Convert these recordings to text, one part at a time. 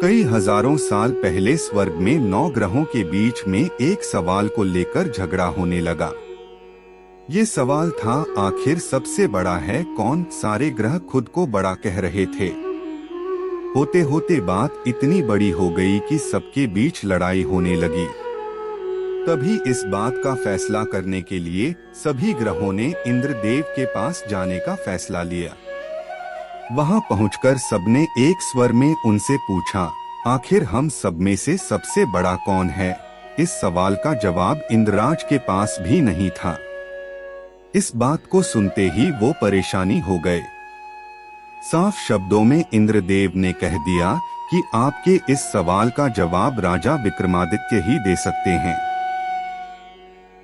कई हजारों साल पहले स्वर्ग में 9 ग्रहों के बीच में एक सवाल को लेकर झगड़ा होने लगा। ये सवाल था, आखिर सबसे बड़ा है कौन। सारे ग्रह खुद को बड़ा कह रहे थे। होते होते बात इतनी बड़ी हो गई कि सबके बीच लड़ाई होने लगी। तभी इस बात का फैसला करने के लिए सभी ग्रहों ने इंद्रदेव के पास जाने का फैसला लिया। वहां पहुंचकर सबने एक स्वर में उनसे पूछा, आखिर हम सब में से सबसे बड़ा कौन है। इस सवाल का जवाब इंद्रराज के पास भी नहीं था। इस बात को सुनते ही वो परेशानी हो गए। साफ शब्दों में इंद्रदेव ने कह दिया कि आपके इस सवाल का जवाब राजा विक्रमादित्य ही दे सकते हैं।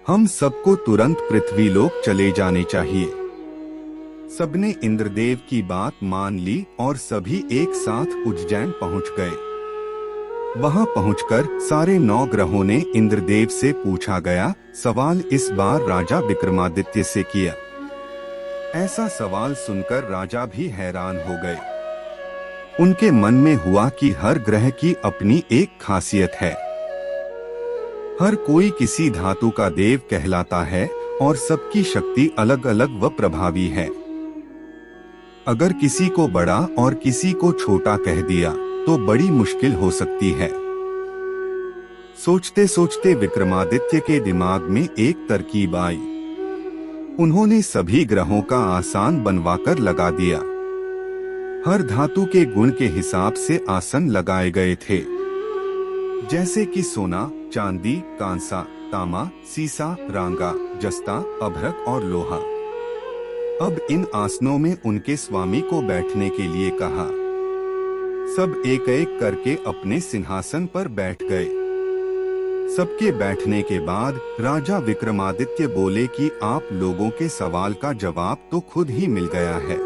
हम सबको तुरंत पृथ्वीलोक चले जाने चाहिए। सबने इंद्रदेव की बात मान ली और सभी एक साथ उज्जैन पहुंच गए। वहां पहुंचकर सारे 9 ग्रहों ने इंद्रदेव से पूछा गया सवाल इस बार राजा विक्रमादित्य से किया। ऐसा सवाल सुनकर राजा भी हैरान हो गए। उनके मन में हुआ कि हर ग्रह की अपनी एक खासियत है। हर कोई किसी धातु का देव कहलाता है और सबकी शक्ति अलग अलग व प्रभावी है। अगर किसी को बड़ा और किसी को छोटा कह दिया तो बड़ी मुश्किल हो सकती है। सोचते सोचते विक्रमादित्य के दिमाग में एक तरकीब आई। उन्होंने सभी ग्रहों का आसन बनवाकर लगा दिया। हर धातु के गुण के हिसाब से आसन लगाए गए थे, जैसे कि सोना, चांदी, कांसा, तांबा, सीसा, रांगा, जस्ता, अभ्रक और लोहा। अब इन आसनों में उनके स्वामी को बैठने के लिए कहा। सब एक एक करके अपने सिंहासन पर बैठ गए। सबके बैठने के बाद राजा विक्रमादित्य बोले कि आप लोगों के सवाल का जवाब तो खुद ही मिल गया है।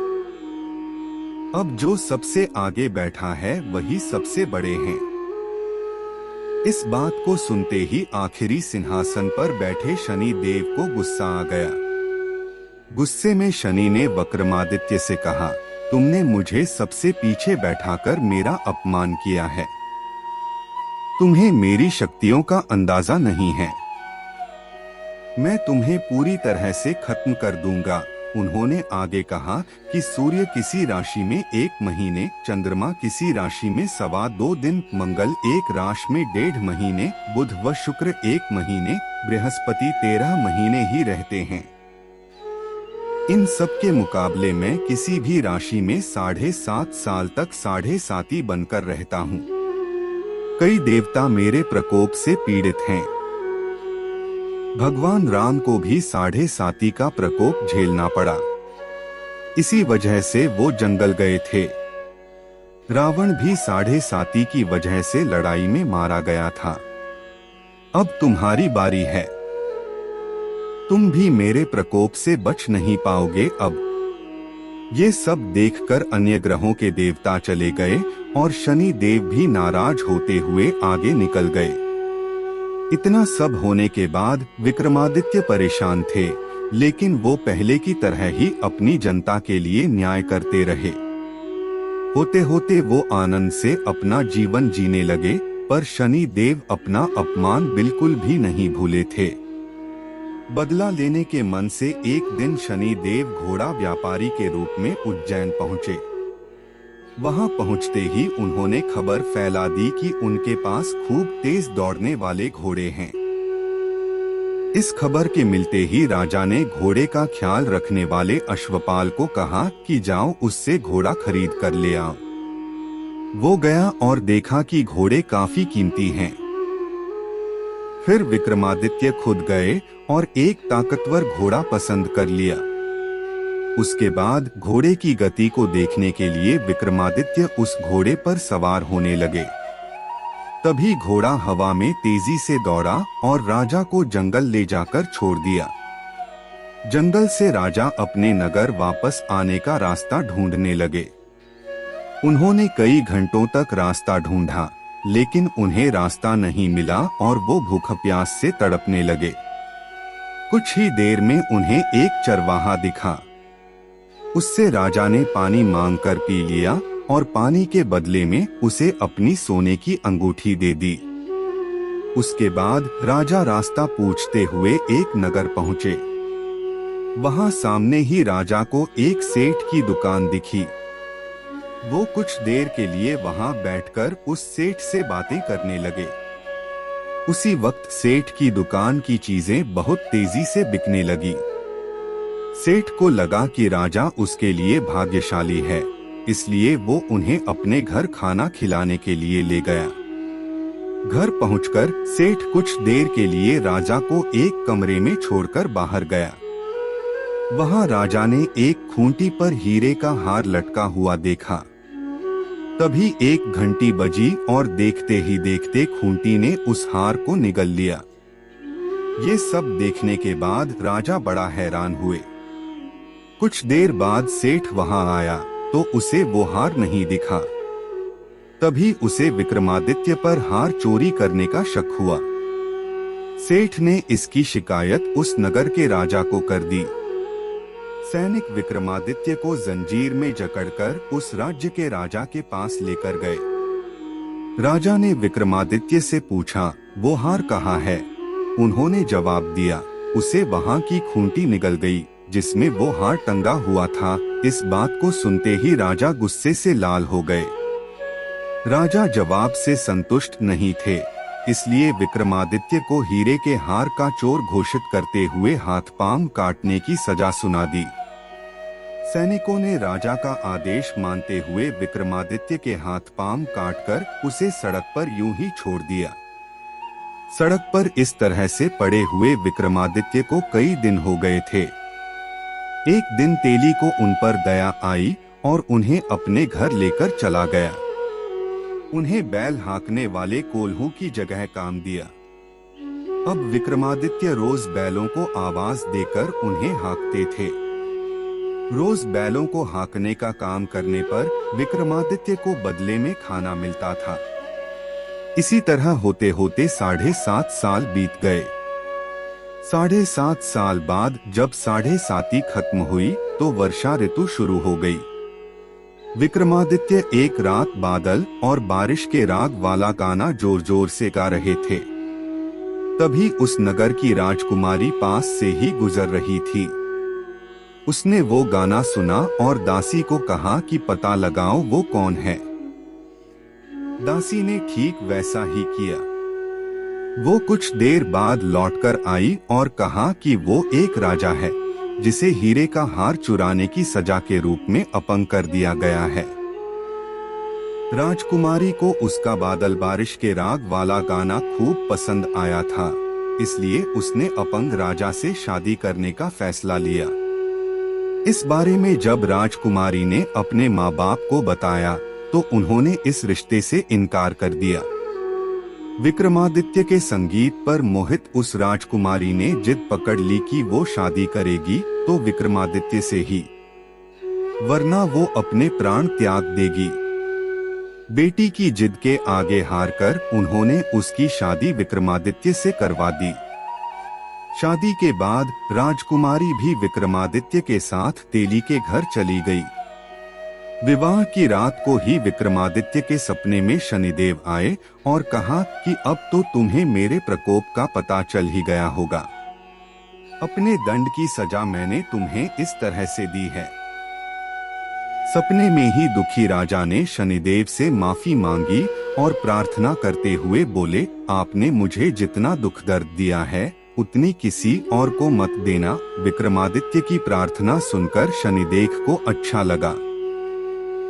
अब जो सबसे आगे बैठा है वही सबसे बड़े हैं। इस बात को सुनते ही आखिरी सिंहासन पर बैठे शनि देव को गुस्सा आ गया। गुस्से में शनि ने विक्रमादित्य से कहा, तुमने मुझे सबसे पीछे बैठाकर मेरा अपमान किया है। तुम्हें मेरी शक्तियों का अंदाजा नहीं है। मैं तुम्हें पूरी तरह से खत्म कर दूंगा। उन्होंने आगे कहा कि सूर्य किसी राशि में 1 महीने, चंद्रमा किसी राशि में 2.25 दिन, मंगल एक राशि में 1.5 महीने, बुध व शुक्र 1 महीने, बृहस्पति 13 महीने ही रहते हैं। इन सब के मुकाबले मैं किसी भी राशि में 7.5 साल तक 7.5 बनकर रहता हूँ। कई देवता मेरे प्रकोप से पीड़ित हैं। भगवान राम को भी 7.5 का प्रकोप झेलना पड़ा। इसी वजह से वो जंगल गए थे। रावण भी 7.5 की वजह से लड़ाई में मारा गया था। अब तुम्हारी बारी है। तुम भी मेरे प्रकोप से बच नहीं पाओगे अब। ये सब देखकर अन्य ग्रहों के देवता चले गए और शनि देव भी नाराज होते हुए आगे निकल गए। इतना सब होने के बाद विक्रमादित्य परेशान थे, लेकिन वो पहले की तरह ही अपनी जनता के लिए न्याय करते रहे। होते होते वो आनंद से अपना जीवन जीने लगे, पर शनि देव अपना अपमान बिल्कुल भी नहीं भूले थे। बदला लेने के मन से एक दिन शनि देव घोड़ा व्यापारी के रूप में उज्जैन पहुँचे। वहां पहुंचते ही उन्होंने खबर फैला दी कि उनके पास खूब तेज दौड़ने वाले घोड़े हैं। इस खबर के मिलते ही राजा ने घोड़े का ख्याल रखने वाले अश्वपाल को कहा कि जाओ उससे घोड़ा खरीद कर ले आओ। वो गया और देखा कि घोड़े काफी कीमती हैं। फिर विक्रमादित्य खुद गए और एक ताकतवर घोड़ा पसंद कर लिया। उसके बाद घोड़े की गति को देखने के लिए विक्रमादित्य उस घोड़े पर सवार होने लगे। तभी घोड़ा हवा में तेजी से दौड़ा और राजा को जंगल ले जाकर छोड़ दिया। जंगल से राजा अपने नगर वापस आने का रास्ता ढूंढने लगे। उन्होंने कई घंटों तक रास्ता ढूंढा, लेकिन उन्हें रास्ता नहीं मिला और वो भूख प्यास से तड़पने लगे। कुछ ही देर में उन्हें एक चरवाहा दिखा। उससे राजा ने पानी मांगकर पी लिया और पानी के बदले में उसे अपनी सोने की अंगूठी दे दी। उसके बाद राजा रास्ता पूछते हुए एक नगर पहुँचे। वहां सामने ही राजा को एक सेठ की दुकान दिखी। वो कुछ देर के लिए वहां बैठकर उस सेठ से बातें करने लगे। उसी वक्त सेठ की दुकान की चीजें बहुत तेजी से बिकने लगी। सेठ को लगा कि राजा उसके लिए भाग्यशाली है, इसलिए वो उन्हें अपने घर खाना खिलाने के लिए ले गया। घर पहुंचकर सेठ कुछ देर के लिए राजा को एक कमरे में छोड़कर बाहर गया। वहां राजा ने एक खूंटी पर हीरे का हार लटका हुआ देखा। तभी एक घंटी बजी और देखते ही देखते खूंटी ने उस हार को निगल लिया। ये सब देखने के बाद राजा बड़ा हैरान हुए। कुछ देर बाद सेठ वहां आया तो उसे वो हार नहीं दिखा। तभी उसे विक्रमादित्य पर हार चोरी करने का शक हुआ। सेठ ने इसकी शिकायत उस नगर के राजा को कर दी। सैनिक विक्रमादित्य को जंजीर में जकड़कर उस राज्य के राजा के पास लेकर गए। राजा ने विक्रमादित्य से पूछा, वो हार कहाँ है? उन्होंने जवाब दिया, उसे वहां की खूंटी निगल गई जिसमें वो हार टंगा हुआ था। इस बात को सुनते ही राजा गुस्से से लाल हो गए। राजा जवाब से संतुष्ट नहीं थे, इसलिए विक्रमादित्य को हीरे के हार का चोर घोषित करते हुए हाथ पांव काटने की सजा सुना दी। सैनिकों ने राजा का आदेश मानते हुए विक्रमादित्य के हाथ पांव काटकर उसे सड़क पर यूं ही छोड़ दिया। सड़क पर इस तरह से पड़े हुए विक्रमादित्य को कई दिन हो गए थे। एक दिन तेली को उन पर दया आई और उन्हें अपने घर लेकर चला गया। उन्हें बैल हाँकने वाले कोल्हू की जगह काम दिया। अब विक्रमादित्य रोज बैलों को आवाज देकर उन्हें हाँकते थे। रोज बैलों को हाँकने का काम करने पर विक्रमादित्य को बदले में खाना मिलता था। इसी तरह होते होते 7.5 साल बीत गए। 7.5 साल बाद जब 7.5 खत्म हुई तो वर्षा ऋतु शुरू हो गई। विक्रमादित्य एक रात बादल और बारिश के राग वाला गाना जोर जोर से गा रहे थे। तभी उस नगर की राजकुमारी पास से ही गुजर रही थी। उसने वो गाना सुना और दासी को कहा कि पता लगाओ वो कौन है। दासी ने ठीक वैसा ही किया। वो कुछ देर बाद लौटकर आई और कहा कि वो एक राजा है जिसे हीरे का हार चुराने की सजा के रूप में अपंग कर दिया गया है। राजकुमारी को उसका बादल बारिश के राग वाला गाना खूब पसंद आया था, इसलिए उसने अपंग राजा से शादी करने का फैसला लिया। इस बारे में जब राजकुमारी ने अपने माँ बाप को बताया तो उन्होंने इस रिश्ते से इनकार कर दिया। विक्रमादित्य के संगीत पर मोहित उस राजकुमारी ने जिद पकड़ ली कि वो शादी करेगी तो विक्रमादित्य से ही, वरना वो अपने प्राण त्याग देगी। बेटी की जिद के आगे हारकर उन्होंने उसकी शादी विक्रमादित्य से करवा दी। शादी के बाद राजकुमारी भी विक्रमादित्य के साथ तेली के घर चली गई। विवाह की रात को ही विक्रमादित्य के सपने में शनिदेव आए और कहा कि अब तो तुम्हें मेरे प्रकोप का पता चल ही गया होगा। अपने दंड की सजा मैंने तुम्हें इस तरह से दी है। सपने में ही दुखी राजा ने शनिदेव से माफी मांगी और प्रार्थना करते हुए बोले, आपने मुझे जितना दुख दर्द दिया है उतनी किसी और को मत देना। विक्रमादित्य की प्रार्थना सुनकर शनिदेव को अच्छा लगा।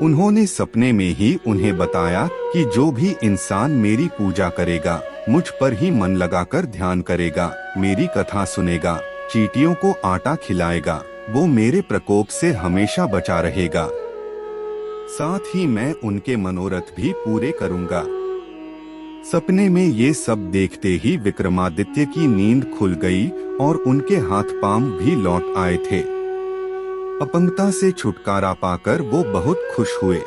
उन्होंने सपने में ही उन्हें बताया कि जो भी इंसान मेरी पूजा करेगा, मुझ पर ही मन लगाकर ध्यान करेगा, मेरी कथा सुनेगा, चींटियों को आटा खिलाएगा, वो मेरे प्रकोप से हमेशा बचा रहेगा। साथ ही मैं उनके मनोरथ भी पूरे करूंगा। सपने में ये सब देखते ही विक्रमादित्य की नींद खुल गई और उनके हाथ पांव भी लौट आए थे। अपंगता से छुटकारा पाकर वो बहुत खुश हुए।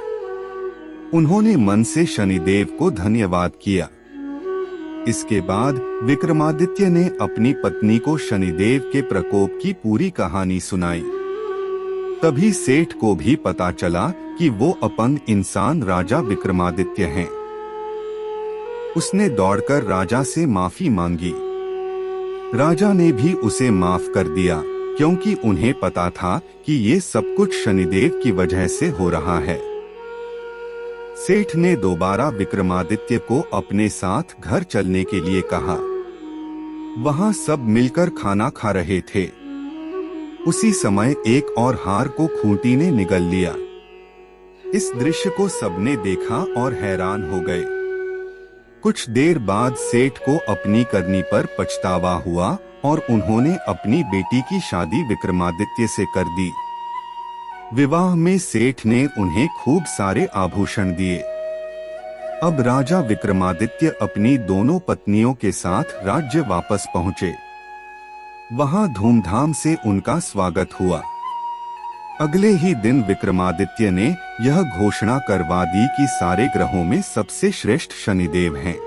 उन्होंने मन से शनिदेव को धन्यवाद किया। इसके बाद विक्रमादित्य ने अपनी पत्नी को शनिदेव के प्रकोप की पूरी कहानी सुनाई। तभी सेठ को भी पता चला कि वो अपंग इंसान राजा विक्रमादित्य हैं। उसने दौड़कर राजा से माफी मांगी। राजा ने भी उसे माफ कर दिया, क्योंकि उन्हें पता था कि ये सब कुछ शनिदेव की वजह से हो रहा है। सेठ ने दोबारा विक्रमादित्य को अपने साथ घर चलने के लिए कहा। वहां सब मिलकर खाना खा रहे थे। उसी समय एक और हार को खूंटी ने निगल लिया। इस दृश्य को सबने देखा और हैरान हो गए। कुछ देर बाद सेठ को अपनी करनी पर पछतावा हुआ और उन्होंने अपनी बेटी की शादी विक्रमादित्य से कर दी। विवाह में सेठ ने उन्हें खूब सारे आभूषण दिए। अब राजा विक्रमादित्य अपनी दोनों पत्नियों के साथ राज्य वापस पहुंचे। वहां धूमधाम से उनका स्वागत हुआ। अगले ही दिन विक्रमादित्य ने यह घोषणा करवा दी कि सारे ग्रहों में सबसे श्रेष्ठ शनिदेव हैं।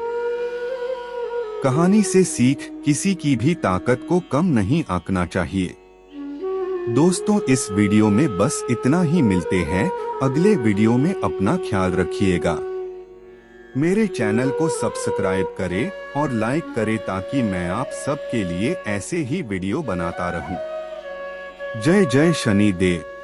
कहानी से सीख, किसी की भी ताकत को कम नहीं आंकना चाहिए। दोस्तों, इस वीडियो में बस इतना ही। मिलते हैं अगले वीडियो में। अपना ख्याल रखिएगा। मेरे चैनल को सब्सक्राइब करें और लाइक करें ताकि मैं आप सबके लिए ऐसे ही वीडियो बनाता रहूं। जय जय शनिदेव।